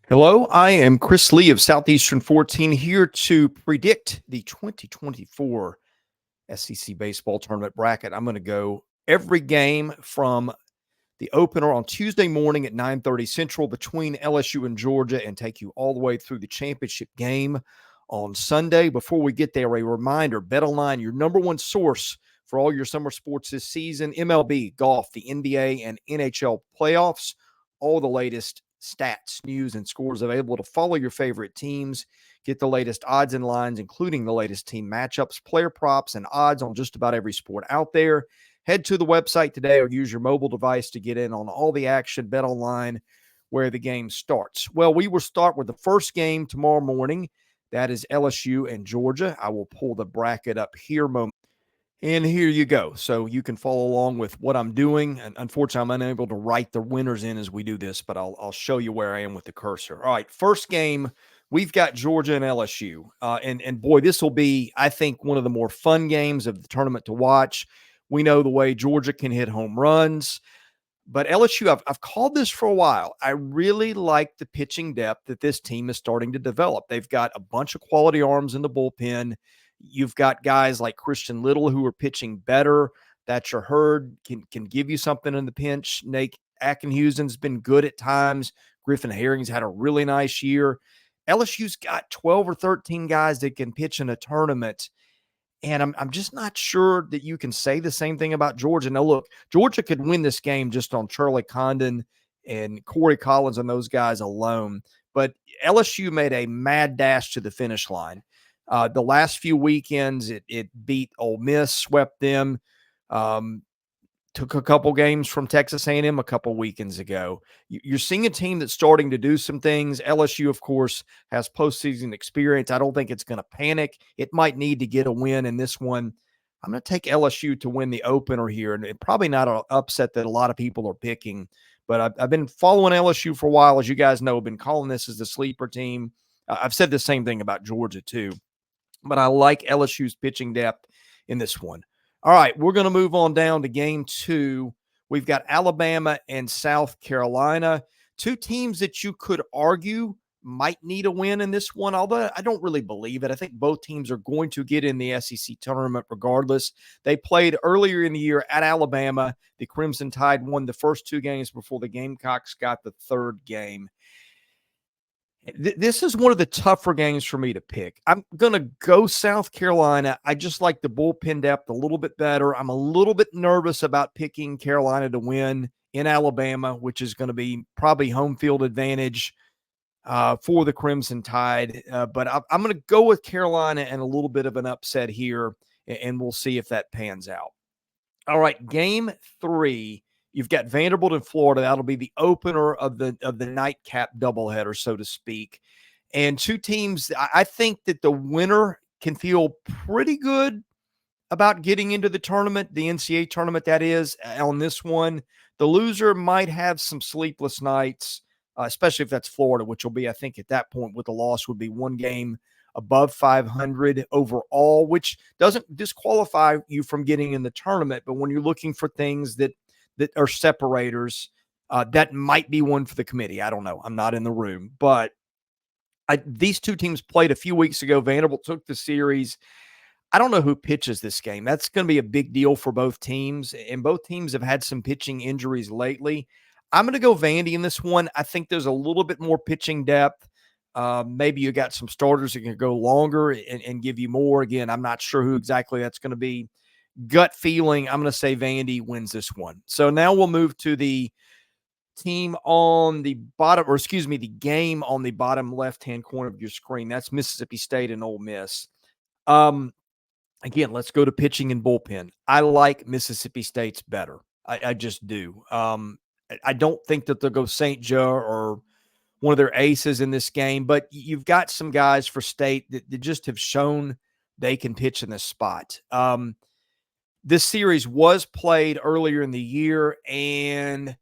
Hello, I am Chris Lee of Southeastern 14 here to predict the 2024 SEC baseball tournament bracket. I'm going to go every game from the opener on Tuesday morning at 9:30 Central between LSU and Georgia and take you all the way through the championship game on Sunday. Before we get there, a reminder, BetOnline, your number one source for all your summer sports this season, MLB, golf, the NBA, and NHL playoffs, all the latest stats, news, and scores available to follow your favorite teams. Get the latest odds and lines, including the latest team matchups, player props, and odds on just about every sport out there. Head to the website today or use your mobile device to get in on all the action. Bet online where the game starts. Well, we will start with the first game tomorrow morning. That is LSU and Georgia. I will pull the bracket up here moment. And here you go. So you can follow along with what I'm doing. And unfortunately, I'm unable to write the winners in as we do this, but I'll show you where I am with the cursor. All right, first game, we've got Georgia and LSU. And boy, this will be, I think, one of the more fun games of the tournament to watch. We know the way Georgia can hit home runs. But LSU, I've called this for a while. I really like the pitching depth that this team is starting to develop. They've got a bunch of quality arms in the bullpen. You've got guys like Christian Little who are pitching better. Thatcher Hurd can give you something in the pinch. Nate Atkinhusen's been good at times. Griffin Herring's had a really nice year. LSU's got 12 or 13 guys that can pitch in a tournament. And I'm just not sure that you can say the same thing about Georgia. Now, look, Georgia could win this game just on Charlie Condon and Corey Collins and those guys alone. But LSU made a mad dash to the finish line. The last few weekends, it beat Ole Miss, swept them, took a couple games from Texas A&M a couple weekends ago. You're seeing a team that's starting to do some things. LSU, of course, has postseason experience. I don't think it's going to panic. It might need to get a win in this one. I'm going to take LSU to win the opener here, and probably not an upset that a lot of people are picking. But I've been following LSU for a while. As you guys know, I've been calling this as the sleeper team. I've said the same thing about Georgia too. But I like LSU's pitching depth in this one. All right, we're going to move on down to game two. We've got Alabama and South Carolina, two teams that you could argue might need a win in this one, although I don't really believe it. I think both teams are going to get in the SEC tournament regardless. They played earlier in the year at Alabama. The Crimson Tide won the first two games before the Gamecocks got the third game. This is one of the tougher games for me to pick. I'm going to go South Carolina. I just like the bullpen depth a little bit better. I'm a little bit nervous about picking Carolina to win in Alabama, which is going to be probably home field advantage for the Crimson Tide. But I'm going to go with Carolina and a little bit of an upset here, and we'll see if that pans out. All right, game three. You've got Vanderbilt in Florida. That'll be the opener of the nightcap doubleheader, so to speak. And two teams, I think that the winner can feel pretty good about getting into the tournament, the NCAA tournament, that is, on this one. The loser might have some sleepless nights, especially if that's Florida, which will be, I think, at that point with the loss would be one game above 500 overall, which doesn't disqualify you from getting in the tournament. But when you're looking for things that are separators, that might be one for the committee. I don't know. I'm not in the room. But these two teams played a few weeks ago. Vanderbilt took the series. I don't know who pitches this game. That's going to be a big deal for both teams. And both teams have had some pitching injuries lately. I'm going to go Vandy in this one. I think there's a little bit more pitching depth. Maybe you got some starters that can go longer and give you more. Again, I'm not sure who exactly that's going to be. Gut feeling, I'm going to say Vandy wins this one. So now we'll move to the team on the bottom, or excuse me, the game on the bottom left-hand corner of your screen. That's Mississippi State and Ole Miss. Again, let's go to pitching and bullpen. I like Mississippi State's better. I just do. I don't think that they'll go St. Joe or one of their aces in this game, but you've got some guys for State that just have shown they can pitch in this spot. This series was played earlier in the year, and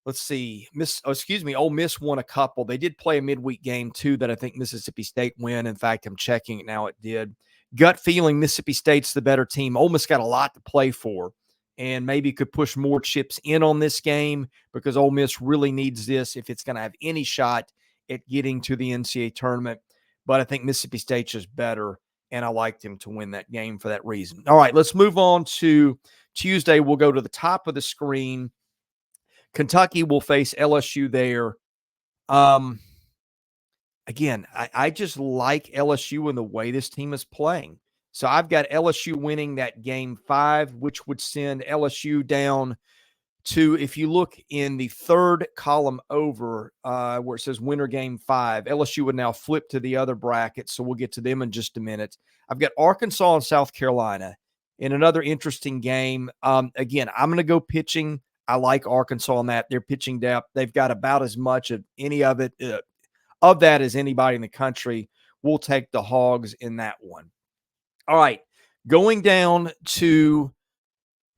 let's see, Ole Miss won a couple. They did play a midweek game, too, that I think Mississippi State win. In fact, I'm checking it now. It did. Gut feeling, Mississippi State's the better team. Ole Miss got a lot to play for, and maybe could push more chips in on this game because Ole Miss really needs this if it's going to have any shot at getting to the NCAA tournament. But I think Mississippi State's just better, and I like them to win that game for that reason. All right, let's move on to Tuesday. We'll go to the top of the screen. Kentucky will face LSU there. Again, I just like LSU and the way this team is playing. So I've got LSU winning that game 5, which would send LSU down to, if you look in the third column over where it says winner game 5, LSU would now flip to the other bracket. So we'll get to them in just a minute. I've got Arkansas and South Carolina in another interesting game. Again, I'm going to go pitching. I like Arkansas on that. Their pitching depth, they've got about as much of any of it of that as anybody in the country. We'll take the Hogs in that one. All right, going down to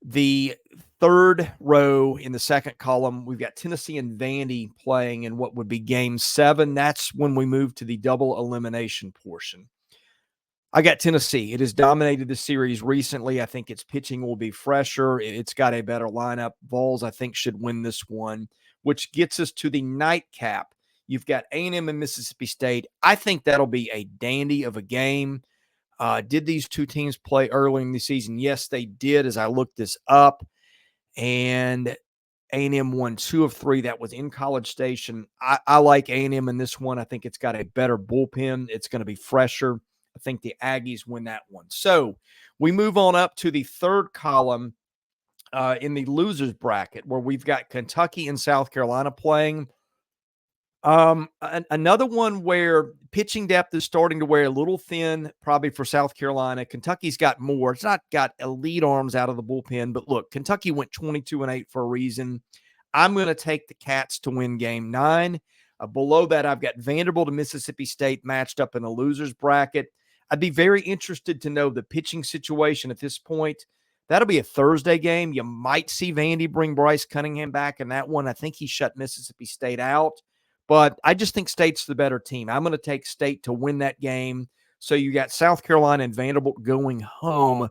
the third row in the second column, we've got Tennessee and Vandy playing in what would be game 7. That's when we move to the double elimination portion. I got Tennessee. It has dominated the series recently. I think its pitching will be fresher. It's got a better lineup. Vols, I think, should win this one, which gets us to the nightcap. You've got A&M and Mississippi State. I think that'll be a dandy of a game. Did these two teams play early in the season? Yes, they did, as I looked this up. And A&M won 2 of 3. That was in College Station. I like A&M in this one. I think it's got a better bullpen. It's going to be fresher. I think the Aggies win that one. So we move on up to the third column in the losers bracket, where we've got Kentucky and South Carolina playing. Another one where pitching depth is starting to wear a little thin, probably for South Carolina. Kentucky's got more. It's not got elite arms out of the bullpen, but look, Kentucky went 22-8 for a reason. I'm going to take the Cats to win game 9. Below that, I've got Vanderbilt and Mississippi State matched up in the losers bracket. I'd be very interested to know the pitching situation at this point. That'll be a Thursday game. You might see Vandy bring Bryce Cunningham back in that one. I think he shut Mississippi State out. But I just think State's the better team. I'm going to take State to win that game. So you got South Carolina and Vanderbilt going home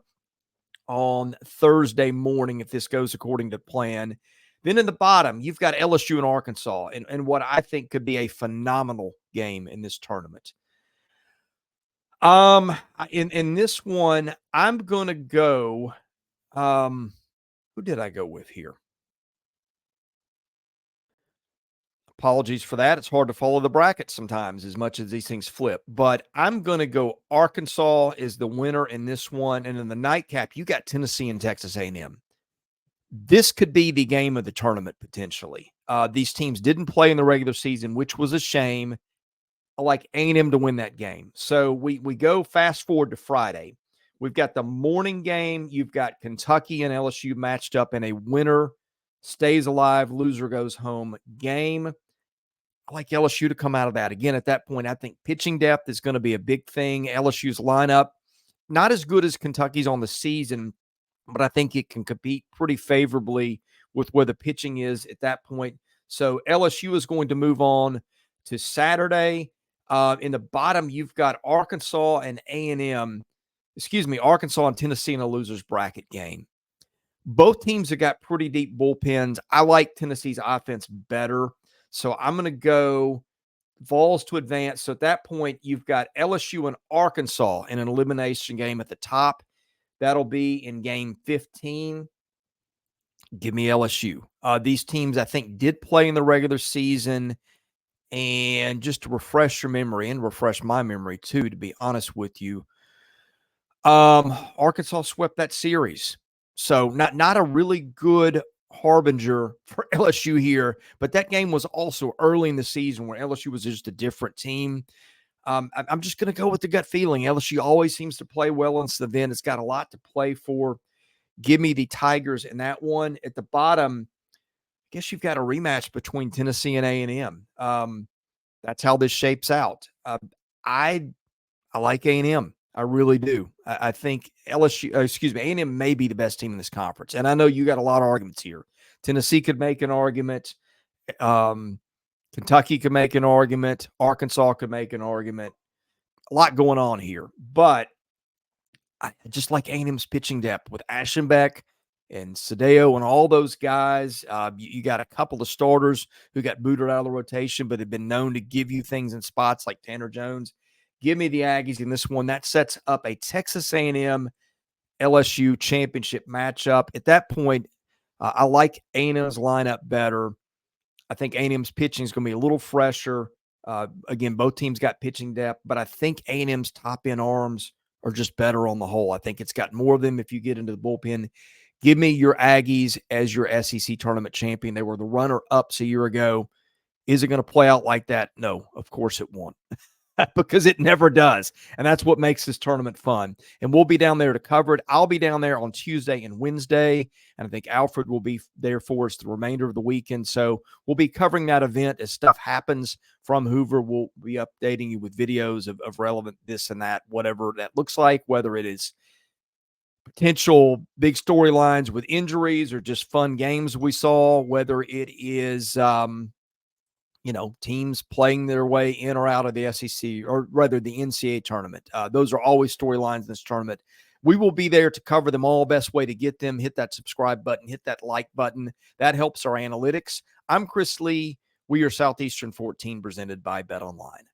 on Thursday morning if this goes according to plan. Then in the bottom, you've got LSU and Arkansas and what I think could be a phenomenal game in this tournament. In this one, I'm going to go who did I go with here? Apologies for that. It's hard to follow the bracket sometimes as much as these things flip. But I'm going to go Arkansas is the winner in this one. And in the nightcap, you got Tennessee and Texas A&M. This could be the game of the tournament potentially. These teams didn't play in the regular season, which was a shame. I like A&M to win that game. So we go fast forward to Friday. We've got the morning game. You've got Kentucky and LSU matched up in a winner stays alive, loser goes home game. I like LSU to come out of that. Again, at that point, I think pitching depth is going to be a big thing. LSU's lineup, not as good as Kentucky's on the season, but I think it can compete pretty favorably with where the pitching is at that point. So LSU is going to move on to Saturday. In the bottom, you've got Arkansas and Arkansas and Tennessee in a loser's bracket game. Both teams have got pretty deep bullpens. I like Tennessee's offense better. So I'm going to go Vols to advance. So at that point, you've got LSU and Arkansas in an elimination game at the top. That'll be in game 15. Give me LSU. These teams, I think, did play in the regular season. And just to refresh your memory and refresh my memory too, to be honest with you, Arkansas swept that series. So not a really good harbinger for LSU here, but that game was also early in the season where LSU was just a different team. I'm just going to go with the gut feeling. LSU always seems to play well in this event. It's got a lot to play for. Give me the Tigers in that one. At the bottom, I guess you've got a rematch between Tennessee and A&M. That's how this shapes out. I like A&M. I really do. I think A&M may be the best team in this conference. And I know you got a lot of arguments here. Tennessee could make an argument. Kentucky could make an argument. Arkansas could make an argument. A lot going on here. But I just like A&M's pitching depth with Ashenbeck, and Sadeo and all those guys. You got a couple of starters who got booted out of the rotation, but have been known to give you things in spots like Tanner Jones. Give me the Aggies in this one. That sets up a Texas A&M LSU championship matchup. At that point, I like A&M's lineup better. I think A&M's pitching is going to be a little fresher. Again, both teams got pitching depth, but I think A&M's top-end arms are just better on the whole. I think it's got more of them if you get into the bullpen. Give me your Aggies as your SEC tournament champion. They were the runner-ups a year ago. Is it going to play out like that? No, of course it won't. Because it never does. And that's what makes this tournament fun. And we'll be down there to cover it. I'll be down there on Tuesday and Wednesday. And I think Alfred will be there for us the remainder of the weekend. So we'll be covering that event as stuff happens from Hoover. We'll be updating you with videos of relevant this and that, whatever that looks like, whether it is potential big storylines with injuries or just fun games we saw, whether it is teams playing their way in or out of the SEC, or rather the NCAA tournament. Those are always storylines in this tournament. We will be there to cover them all. Best way to get them, hit that subscribe button, hit that like button. That helps our analytics. I'm Chris Lee. We are Southeastern 14, presented by BetOnline.